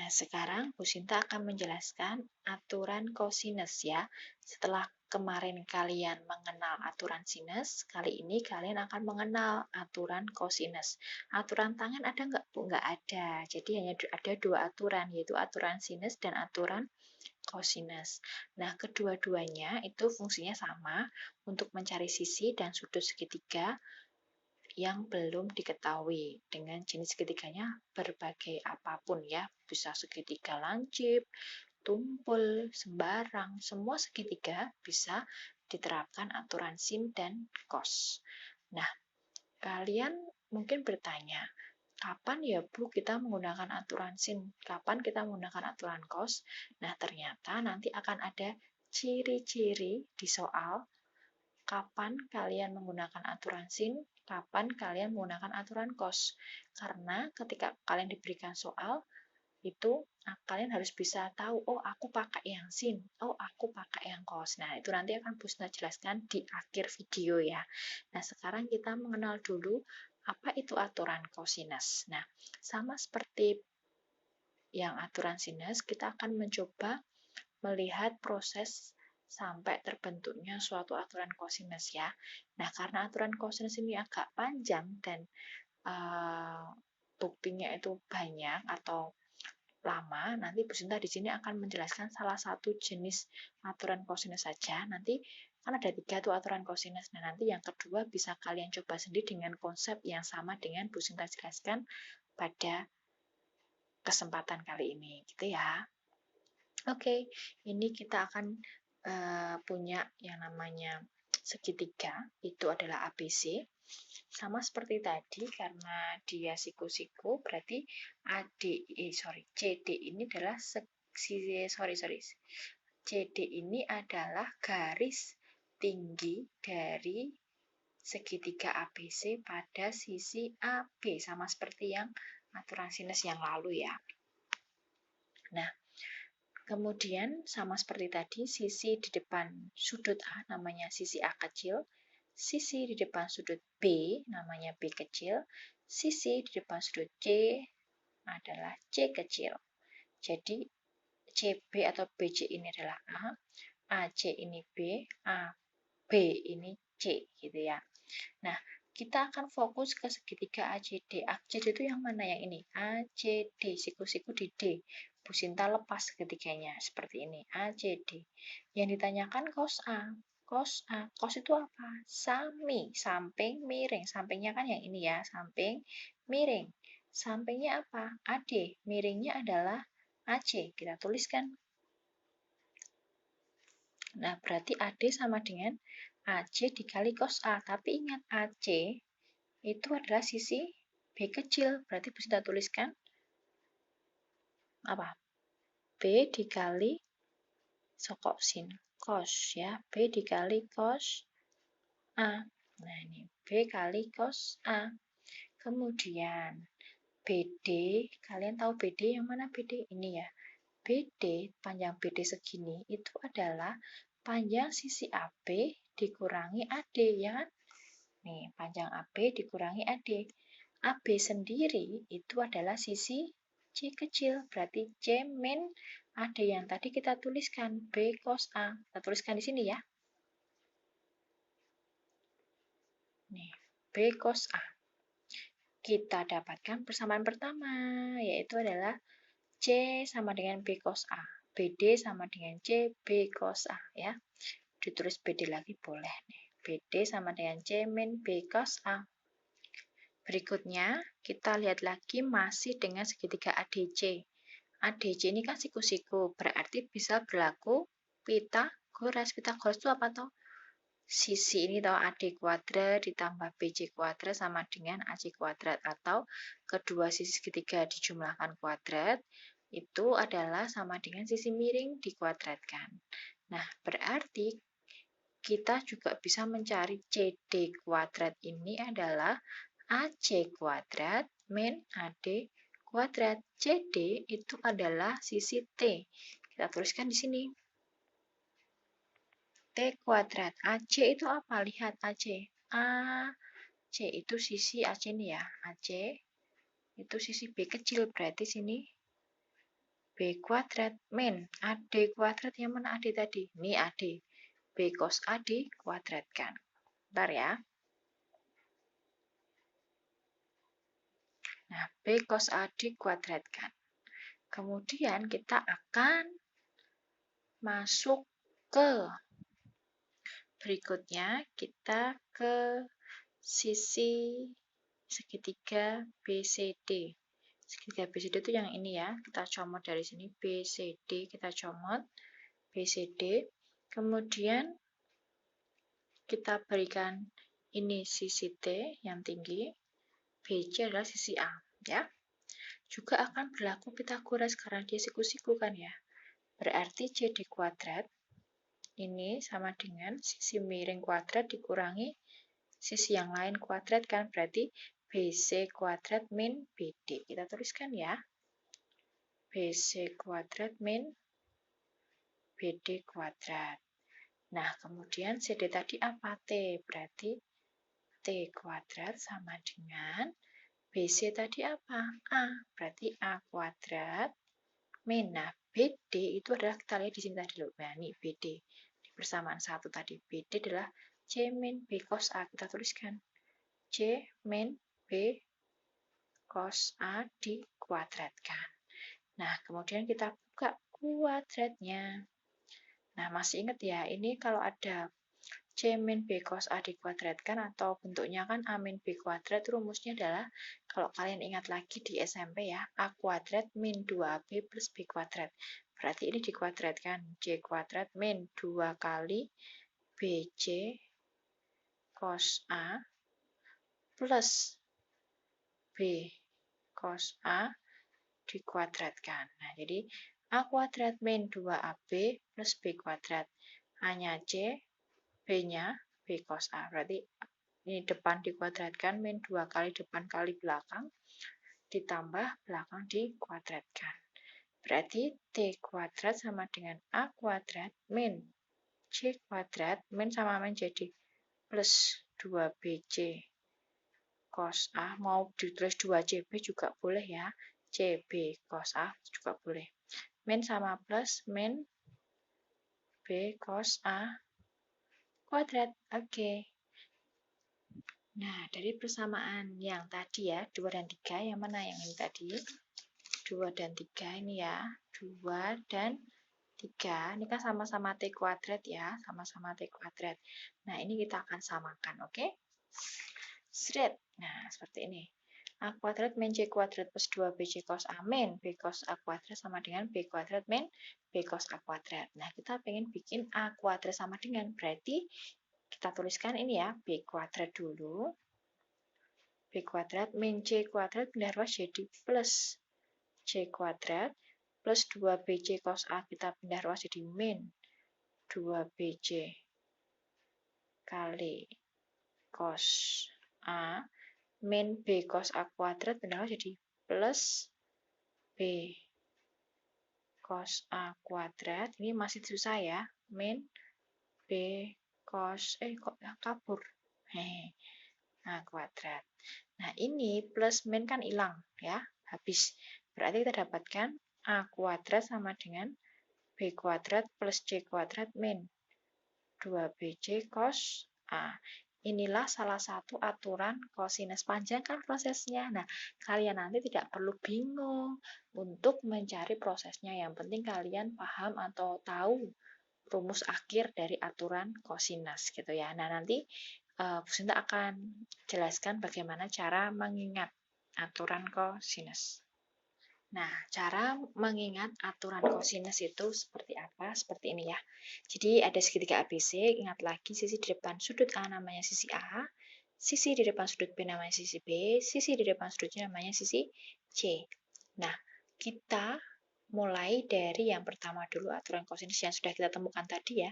Nah, sekarang Bu Sinta akan menjelaskan aturan kosinus ya. Setelah kemarin kalian mengenal aturan sinus, kali ini kalian akan mengenal aturan kosinus. Aturan tangan ada nggak, Bu? Nggak ada. Jadi hanya ada dua aturan, yaitu aturan sinus dan aturan kosinus. Nah, kedua-duanya itu fungsinya sama untuk mencari sisi dan sudut segitiga yang belum diketahui. Dengan jenis segitiganya berbagai apapun ya, bisa segitiga lancip, tumpul, sembarang, semua segitiga bisa diterapkan aturan sin dan cos. Nah, kalian mungkin bertanya, kapan ya Bu kita menggunakan aturan sin? Kapan kita menggunakan aturan cos? Nah, ternyata nanti akan ada ciri-ciri di soal kapan kalian menggunakan aturan sin, kapan kalian menggunakan aturan cos. Karena ketika kalian diberikan soal, itu kalian harus bisa tahu, oh aku pakai yang sin, oh aku pakai yang cos. Nah, itu nanti akan Bu Sina jelaskan di akhir video ya. Nah, sekarang kita mengenal dulu apa itu aturan kosinus. Nah, sama seperti yang aturan sinus, kita akan mencoba melihat proses sampai terbentuknya suatu aturan kosinus ya. Nah, karena aturan kosinus ini agak panjang dan buktinya itu banyak atau lama, nanti Bu Sinta di sini akan menjelaskan salah satu jenis aturan kosinus saja. Nanti kan ada 3 tuh aturan kosinus. Nah, nanti yang kedua bisa kalian coba sendiri dengan konsep yang sama dengan Bu Sinta jelaskan pada kesempatan kali ini, gitu ya. Oke, ini kita akan punya yang namanya segitiga, itu adalah ABC. Sama seperti tadi, karena dia siku-siku, berarti CD ini adalah CD ini adalah garis tinggi dari segitiga ABC pada sisi AB, sama seperti yang aturan sinus yang lalu ya. Nah, kemudian sama seperti tadi, sisi di depan sudut A namanya sisi A kecil, sisi di depan sudut B namanya B kecil, sisi di depan sudut C adalah C kecil. Jadi CB atau BC ini adalah A, AC ini B, AB ini C gitu ya. Nah, kita akan fokus ke segitiga ACD. ACD itu yang mana yang ini? ACD, siku-siku di D. Bu Sinta lepas segitiganya seperti ini, ACD. Yang ditanyakan cos A. Cos A, cos itu apa? Sami, samping miring. Sampingnya kan yang ini ya, samping miring. Sampingnya apa? AD, miringnya adalah AC. Kita tuliskan. Nah, berarti AD sama dengan AC dikali cos A. Tapi ingat, AC itu adalah sisi B kecil. Berarti bisa kita tuliskan apa? B dikali sokok sin cos ya. B dikali cos A. Nah, ini B kali cos A. Kemudian BD, kalian tahu BD yang mana BD? Ini ya. BD, panjang BD segini, itu adalah panjang sisi AB dikurangi AD ya. Nih, panjang AB dikurangi AD. AB sendiri itu adalah sisi C kecil, berarti C min AD yang tadi kita tuliskan B cos A. Kita tuliskan di sini ya. Nih, B cos A. Kita dapatkan persamaan pertama, yaitu adalah C sama dengan B cos A. BD sama dengan C B cos A ya. Ditulis BD lagi boleh nih. BD sama dengan C min B cos A. Berikutnya, kita lihat lagi masih dengan segitiga ADC. ADC ini kan siku-siku, berarti bisa berlaku Pitagoras. Pitagoras itu apa toh? Sisi ini toh AD kuadrat ditambah BC kuadrat sama dengan AC kuadrat, atau kedua sisi segitiga dijumlahkan kuadrat, itu adalah sama dengan sisi miring dikuadratkan. Nah, berarti kita juga bisa mencari CD kuadrat ini adalah AC kuadrat min AD kuadrat. CD itu adalah sisi T. Kita tuliskan di sini. T kuadrat. AC itu apa? Lihat AC. AC itu sisi AC ini ya. AC itu sisi B kecil. Berarti sini B kuadrat min AD kuadrat, yang mana AD tadi? Ini AD. B cos A dikuadratkan. Bentar ya. Nah, B cos A dikuadratkan. Kemudian kita akan masuk ke berikutnya, kita ke sisi segitiga BCD. Segitiga BCD itu yang ini ya, kita comot dari sini BCD, kita comot BCD. Kemudian kita berikan ini sisi T yang tinggi, BC adalah sisi A ya. Juga akan berlaku Pitagoras karena dia siku-siku kan ya. Berarti CD kuadrat ini sama dengan sisi miring kuadrat dikurangi sisi yang lain kuadrat kan, berarti BC kuadrat min BD. Kita tuliskan ya. BC kuadrat min BD kuadrat. Nah, kemudian CD tadi apa? T. Berarti T kuadrat sama dengan BC tadi apa? A. Berarti A kuadrat min. Nah, BD itu adalah, kita lihat di sini tadi loh. Nah, ini BD. Di persamaan satu tadi. BD adalah C min B cos A. Kita tuliskan. C min B cos A dikuadratkan. Nah, kemudian kita buka kuadratnya. Nah, masih ingat ya, ini kalau ada C min B cos A dikuadratkan atau bentuknya kan A min B kuadrat, rumusnya adalah, kalau kalian ingat lagi di SMP ya, A kuadrat min 2AB plus B kuadrat. Berarti ini dikuadratkan, C kuadrat min 2 kali BC cos A plus B cos A dikuadratkan. Nah, jadi A kuadrat min 2AB plus B kuadrat. A-nya C, B-nya B cos A. Berarti ini depan dikuadratkan, min 2 kali depan kali belakang, ditambah belakang dikuadratkan. Berarti T kuadrat sama dengan A kuadrat min C kuadrat, min sama min jadi plus 2BC cos A, mau ditulis 2CB juga boleh ya, CB cos A juga boleh. Min sama plus min B cos A kuadrat. Oke. Nah, dari persamaan yang tadi ya, 2 dan 3, yang mana yang ini tadi? 2 dan 3 ini ya, 2 dan 3, ini kan sama-sama T kuadrat ya, sama-sama T kuadrat. Nah, ini kita akan samakan, oke? Seret. Nah, seperti ini. A kuadrat min C kuadrat plus 2BC cos A min B cos A kuadrat sama dengan B kuadrat min B cos A kuadrat. Nah, kita pengen bikin A kuadrat sama dengan, berarti kita tuliskan ini ya, B kuadrat dulu. B kuadrat min C kuadrat pindah ruas jadi plus C kuadrat plus 2BC cos A, kita pindah ruas jadi min 2BC kali cos A min B cos A kuadrat pindah jadi plus B cos A kuadrat. Ini masih susah ya. Min B cos, kok kabur. A kuadrat. Nah, ini plus min kan hilang ya. Habis. Berarti kita dapatkan A kuadrat sama dengan B kuadrat plus C kuadrat min 2BC cos A. Inilah salah satu aturan kosinus, panjang kan prosesnya. Nah, kalian nanti tidak perlu bingung untuk mencari prosesnya. Yang penting kalian paham atau tahu rumus akhir dari aturan kosinus gitu ya. Nah, nanti Bu Sinta akan jelaskan bagaimana cara mengingat aturan kosinus. Nah, cara mengingat aturan kosinus itu seperti apa? Seperti ini ya. Jadi ada segitiga ABC, ingat lagi sisi di depan sudut A namanya sisi A, sisi di depan sudut B namanya sisi B, sisi di depan sudut C namanya sisi C. Nah, kita mulai dari yang pertama dulu, aturan kosinus yang sudah kita temukan tadi ya,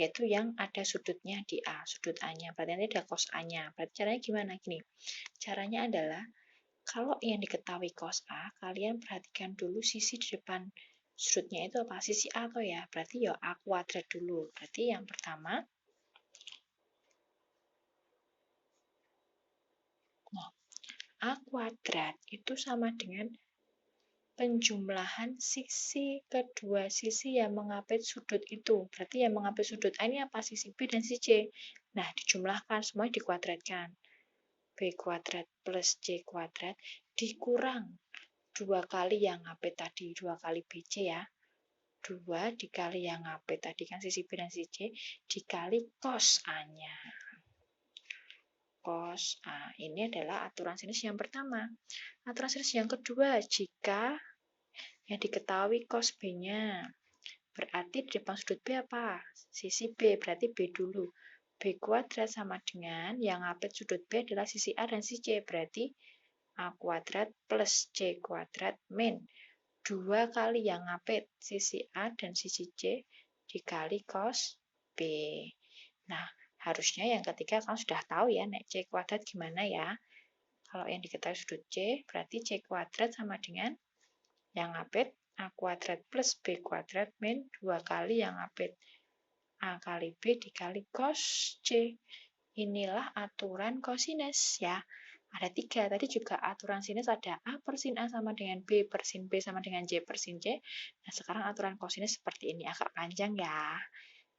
yaitu yang ada sudutnya di A, sudut A-nya. Berarti nanti ada cos A-nya. Berarti caranya gimana? Gini, caranya adalah kalau yang diketahui cos A, kalian perhatikan dulu sisi di depan sudutnya itu apa? Sisi A atau ya? Berarti ya A kuadrat dulu. Berarti yang pertama, nah, A kuadrat itu sama dengan penjumlahan sisi kedua sisi yang mengapit sudut itu. Berarti yang mengapit sudut A ini apa? Sisi B dan sisi C. Nah, dijumlahkan, semuanya dikuadratkan. B kuadrat plus C kuadrat dikurang 2 kali yang ngapit tadi, 2 kali BC ya. 2 dikali yang ngapit tadi kan sisi B dan sisi C, dikali cos A-nya. Cos A. Ini adalah aturan sinus yang pertama. Aturan sinus yang kedua, jika yang diketahui cos B-nya. Berarti di depan sudut B apa? Sisi B, berarti B dulu. B kuadrat sama dengan yang ngapit sudut B adalah sisi A dan sisi C. Berarti A kuadrat plus C kuadrat min 2 kali yang ngapit sisi A dan sisi C dikali cos B. Nah, harusnya yang ketiga kamu sudah tahu ya, nek C kuadrat gimana ya. Kalau yang diketahui sudut C, berarti C kuadrat sama dengan yang ngapit A kuadrat plus B kuadrat min 2 kali yang ngapit A kali B dikali cos C. Inilah aturan kosinus ya. Ada 3. Tadi juga aturan sinus ada A per sin A sama dengan B per sin B sama dengan J per sin J. Nah, sekarang aturan kosinus seperti ini. Agak panjang ya.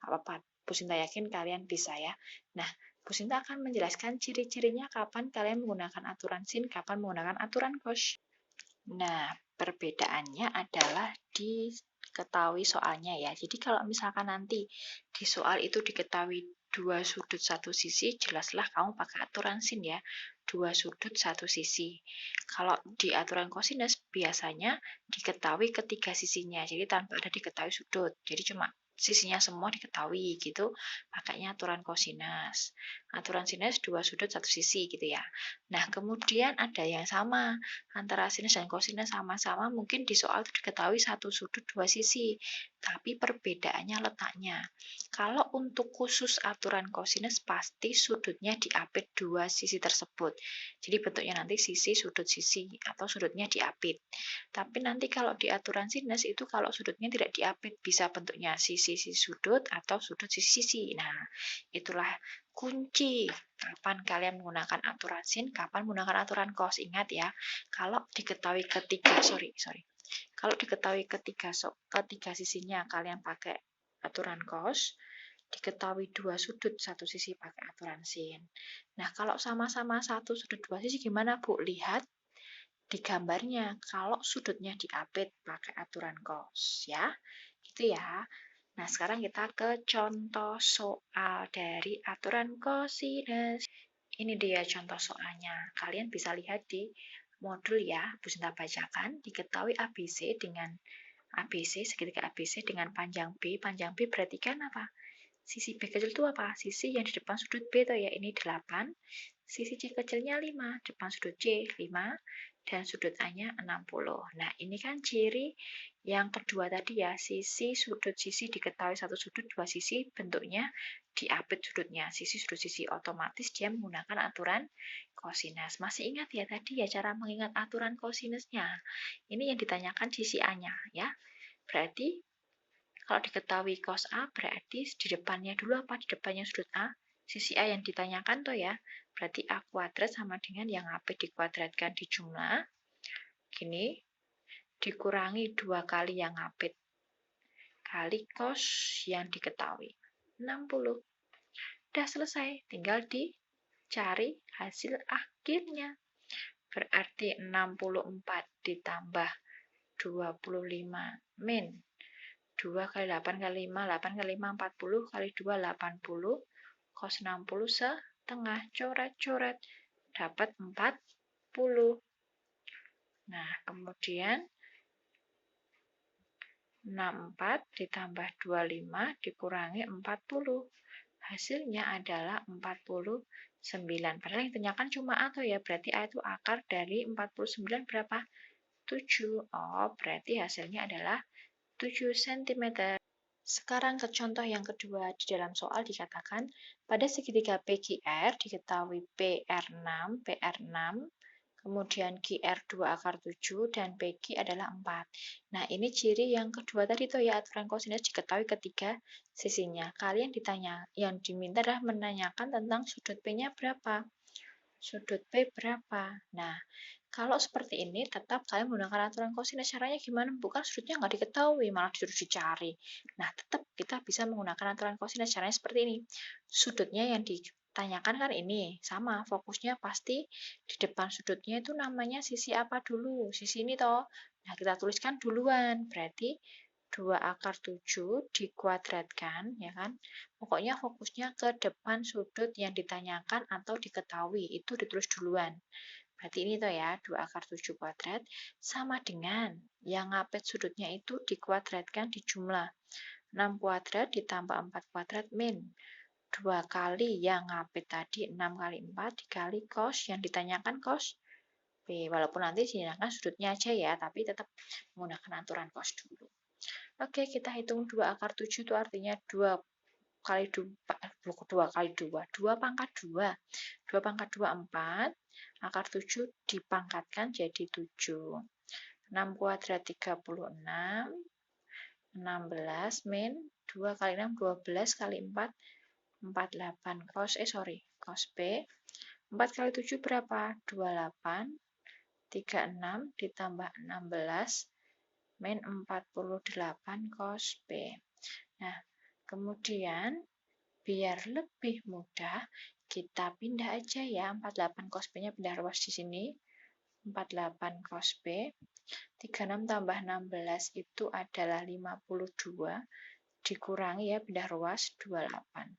Gak apa-apa. Bu Sinta yakin kalian bisa ya. Nah, Bu Sinta akan menjelaskan ciri-cirinya kapan kalian menggunakan aturan sin, kapan menggunakan aturan cos. Nah, perbedaannya adalah diketahui soalnya ya. Jadi kalau misalkan nanti di soal itu diketahui 2 sudut satu sisi, jelaslah kamu pakai aturan sin ya. 2 sudut satu sisi. Kalau di aturan kosinus biasanya diketahui ketiga sisinya. Jadi tanpa ada diketahui sudut. Jadi cuma sisinya semua diketahui gitu, pakainya aturan kosinus. Aturan sinus 2 sudut satu sisi gitu ya. Nah, kemudian ada yang sama antara sinus dan kosinus sama-sama mungkin di soal itu diketahui satu sudut dua sisi, tapi perbedaannya letaknya. Kalau untuk khusus aturan kosinus pasti sudutnya diapit dua sisi tersebut. Jadi bentuknya nanti sisi sudut sisi atau sudutnya diapit. Tapi nanti kalau di aturan sinus itu kalau sudutnya tidak diapit bisa bentuknya sisi sudut atau sudut sisi. Nah, itulah kunci kapan kalian menggunakan aturan sin, kapan menggunakan aturan cos. Ingat ya, kalau diketahui kalau diketahui ketiga sisinya kalian pakai aturan cos, diketahui 2 sudut satu sisi pakai aturan sin. Nah, kalau sama-sama satu sudut dua sisi gimana Bu? Lihat di gambarnya, kalau sudutnya diapit pakai aturan cos ya. Gitu ya. Nah, sekarang kita ke contoh soal dari aturan kosinus. Ini dia contoh soalnya. Kalian bisa lihat di modul ya. Bu Sinta bacakan. Diketahui ABC dengan ABC, segitiga ABC dengan panjang B. Panjang B berarti kan apa? Sisi B kecil itu apa? Sisi yang di depan sudut B itu ya. Ini 8. Sisi C kecilnya 5. Depan sudut C 5. Dan sudut A-nya 60. Nah, ini kan ciri yang kedua tadi ya, sisi sudut sisi diketahui satu sudut dua sisi, bentuknya diapit sudutnya, sisi sudut sisi, otomatis dia menggunakan aturan kosinus. Masih ingat ya tadi ya cara mengingat aturan kosinusnya? Ini yang ditanyakan sisi A-nya ya. Berarti kalau diketahui cos A berarti di depannya dulu apa? Di depannya sudut A, sisi A yang ditanyakan tuh ya. Berarti A kuadrat sama dengan yang AP dikuadratkan di jumlah. Gini, dikurangi 2 kali yang ngapit kali cos yang diketahui. 60. Udah selesai, tinggal dicari hasil akhirnya. Berarti 64 ditambah 25 min 2 kali 8 kali 5, 8 kali 5, 40, kali 2, 80, cos 60 setengah, coret-coret, dapat 40. Nah, kemudian 64 ditambah 25 dikurangi 40. Hasilnya adalah 49. Padahal yang ditanyakan cuma A tuh ya, berarti A itu akar dari 49 berapa? 7. Oh, berarti hasilnya adalah 7 cm. Sekarang ke contoh yang kedua. Di dalam soal dikatakan, pada segitiga PQR diketahui PR6, kemudian QR2 akar 7, dan PQ adalah 4. Nah, ini ciri yang kedua tadi tuh ya, aturan kosinus diketahui ketiga sisinya. Kalian yang diminta adalah menanyakan tentang sudut P-nya berapa. Sudut P berapa? Nah, Kalau seperti ini, tetap kalian menggunakan aturan kosinus. Caranya gimana? Bukan sudutnya nggak diketahui, malah disuruh dicari. Nah, tetap kita bisa menggunakan aturan kosinus. Caranya seperti ini. Sudutnya yang ditanyakan kan ini, sama. Fokusnya pasti di depan sudutnya itu namanya sisi apa dulu? Sisi ini toh. Nah, kita tuliskan duluan. Berarti 2 akar 7 dikuadratkan, ya kan? Pokoknya fokusnya ke depan sudut yang ditanyakan atau diketahui. Itu ditulis duluan. Berarti ini tuh ya, 2 akar 7 kuadrat sama dengan yang ngapet sudutnya itu dikuadratkan di jumlah. 6 kuadrat ditambah 4 kuadrat min 2 kali yang ngapet tadi 6 kali 4 dikali cos yang ditanyakan cos B. Walaupun nanti ditanyakan sudutnya aja ya, tapi tetap menggunakan aturan cos dulu. Oke, kita hitung 2 akar 7 itu artinya 2 kali 2, 2 pangkat 2. 2 pangkat 2, 4. Akar 7 dipangkatkan jadi 7. 6 kuadrat 36. 16 min 2 kali 6, 12 kali 4, 48. Cos B. 4 kali 7 berapa? 28. 36 ditambah 16 min 48 cos B. Nah, kemudian biar lebih mudah, kita pindah aja ya, 48 cos B-nya pindah ruas di sini. 48 cos B. 36 tambah 16 itu adalah 52. Dikurangi ya, pindah ruas 28.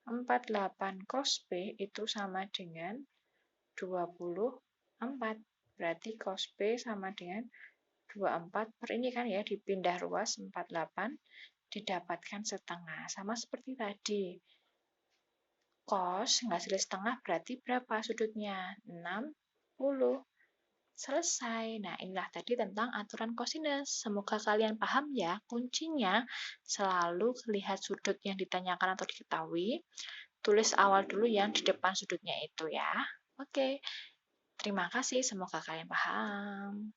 48 cos B itu sama dengan 24. Berarti cos B sama dengan 24 per ini kan ya, dipindah ruas 48 didapatkan setengah. Sama seperti tadi. Cos nggak setengah berarti berapa sudutnya? 60. Selesai. Nah, inilah tadi tentang aturan kosinus. Semoga kalian paham ya. Kuncinya selalu lihat sudut yang ditanyakan atau diketahui. Tulis awal dulu yang di depan sudutnya itu ya. Oke. Terima kasih. Semoga kalian paham.